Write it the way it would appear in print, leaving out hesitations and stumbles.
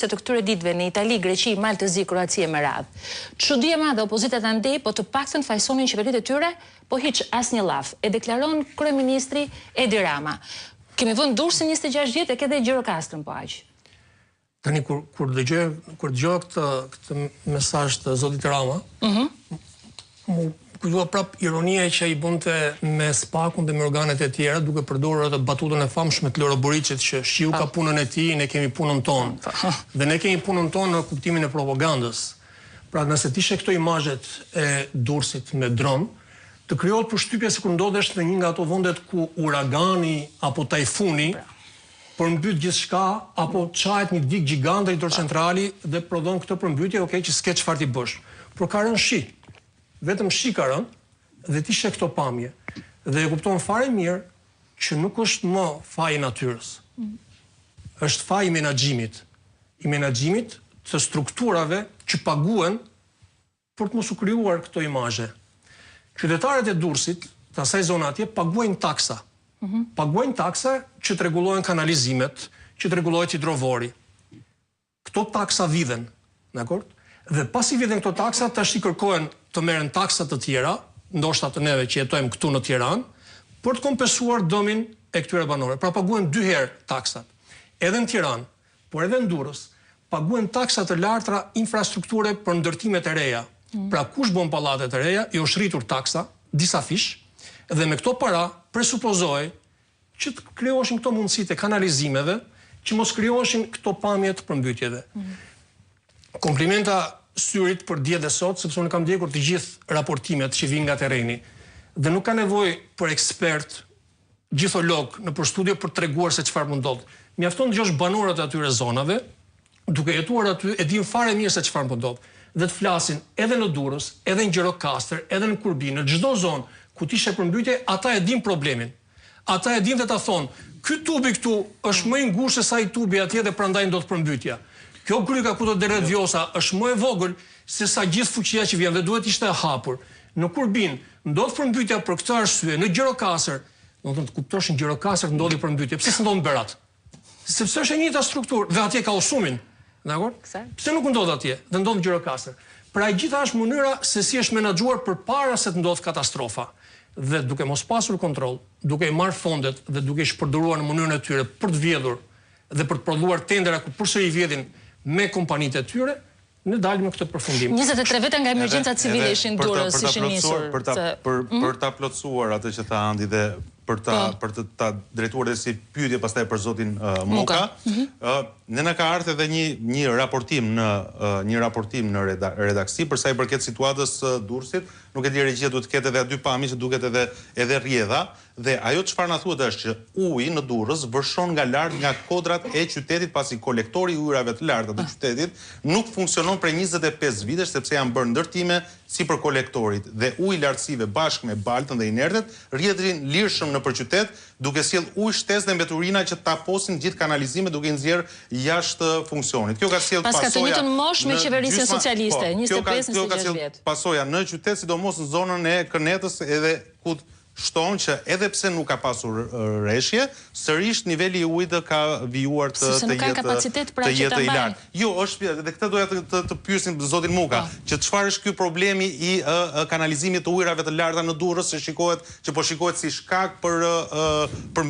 se të këtyre ditëve në Itali, Greqi, Maltëzi, Kroaci e me radhë. Çudi e madhe opozitat andej, po të paktën fajsonin qeveritë e tyre, po hiç asnjë llaf. E deklaron kryeministri Edi Rama. Kemi vënë dursin 26 vjet e ke dhe Gjirokastrën po aq. Tani kur dëgjoj këtë mesazh të zotit Rama, mu kujtua prap ironia që i bënte me spakun dhe me organet e tjera, duke përdorur atë batutën e famshme të Loro Boricit që shiu ka punën e tij, ne kemi punën tonë. Dhe ne kemi punën tonë në kuptimin e propagandës. Pra nëse tishe këto imazhet e Durrësit me dron, të krijohet përshtypje sikur ndodhesh në një nga ato vendet ku uragani apo tajfuni përmbyt gjithçka apo çahet një dig gjigant hidrocentrali dhe prodhon këtë përmbytje, okay, që s'ke çfarë ti bësh. Por ka rënë shi. Vetëm shi ka rënë dhe ti sheh këto pamje. Dhe e kupton fare mirë që nuk është më faji i natyrës. Është faji i menaxhimit të strukturave që paguhen për të mos u krijuar këto imazhe. Qytetarët e Durrësit, të asaj zona atje, paguajnë taksa. Paguajnë taksa që të rregullohen kanalizimet, që të rregullohet hidrovori. Këto taksa vidhen, dakor? Dhe pasi vidhen këto taksa, tash i kërkohen të merren taksa të tjera, ndoshta të neve që jetojmë këtu në Tiranë, për të kompensuar dëmin e këtyre banorëve. Pra paguhen 2 herë taksat. Edhe në Tiranë, por edhe në Durrës, paguhen taksa të larta infrastrukture për ndërtimet e reja. Pra kush bën pallate të reja, i është rritur taksa, disa fish, dhe me këto para presupozohej që të krijoheshin këto mundësitë e kanalizimeve, që mos krijoheshin këto pamje të përmbytjeve. Komplimenta syrit për dje dhe sot, sepse unë kam ndjekur të gjithë raportimet që vijnë nga terreni. Dhe nuk ka nevojë për ekspert, gjitholog në përstudio për treguar se çfarë mund ndodh. Mjafton dëgjosh banorët e atyre zonave, duke jetuar aty, e din fare mirë se çfarë mund ndodh. Dhe të flasin edhe në Durrës, edhe në Gjirokastër, edhe në Kurbinë, në çdo zonë ku tishe përmbytje, ata e din problemin. Ata e din dhe ta thonë, ky tubi këtu është më i ngushtë se sa i tubi atje dhe prandaj ndodh përmbytja. Kjo gryka ku do deret vjosa është më e vogël se sa gjithë fuqia që vjen dhe duhet ishte e hapur. Në Kurbinë ndodh përmbytja për këtë arsye, në Gjirokastër, do të kuptosh në Gjirokastër ndodhi përmbytje. Pse s'ndodh në Berat? Sepse është e njëjta strukturë dhe atje ka usumin. Dakor? Pse nuk ndodh atje dhe ndodh në Gjirokastër? Pra e gjitha është mënyra se si është menaxhuar përpara se të ndodh katastrofa. Dhe duke mos pasur kontroll, duke i marrë fondet dhe duke i shpërdoruar në mënyrën e tyre për të vjedhur dhe për të prodhuar tendera ku përsëri vjedhin me kompanitë e tyre, ne dalim në këtë përfundim. 23 vete nga emergjenca civile ishin Durrës, ishin nisur. Për ta plotësuar atë që tha Andi dhe për ta drejtuar dhe si pyetje pastaj për zotin Muka, ne na ka ardhur edhe një raportim në redaksi për sa i përket situatës së Durrësit. Nuk e di regjia duhet të ketë edhe aty pamje që duket edhe rrjedha, dhe ajo çfarë na thuhet është që uji në Durrës vërshon nga lart nga kodrat e qytetit, pasi kolektori i ujrave të larta të qytetit nuk funksionon prej 25 vitesh sepse janë bërë ndërtime sipër kolektorit dhe uji lartësive bashkë me baltën dhe inertet rrjedhin lirshëm nëpër qytet, duke sjell ujë shtesë dhe mbeturina që taposin gjithë kanalizimet duke i nxjerrë jashtë funksionit. Kjo ka sjell pasoja. Pas ka të njëjtën moshë me qeverisjen socialiste, 25-26 vjet. Pasoja në qytet, sidomos në zonën e Kënetës edhe ku shton që edhe pse nuk ka pasur rreshje, sërish niveli i ujit ka vijuar të jetë i lartë. Jo, është edhe këtë doja të pyesim zotin Muka, që çfarë është ky problemi i kanalizimit të ujrave të larta në Durrës, që po shikohet si shkak për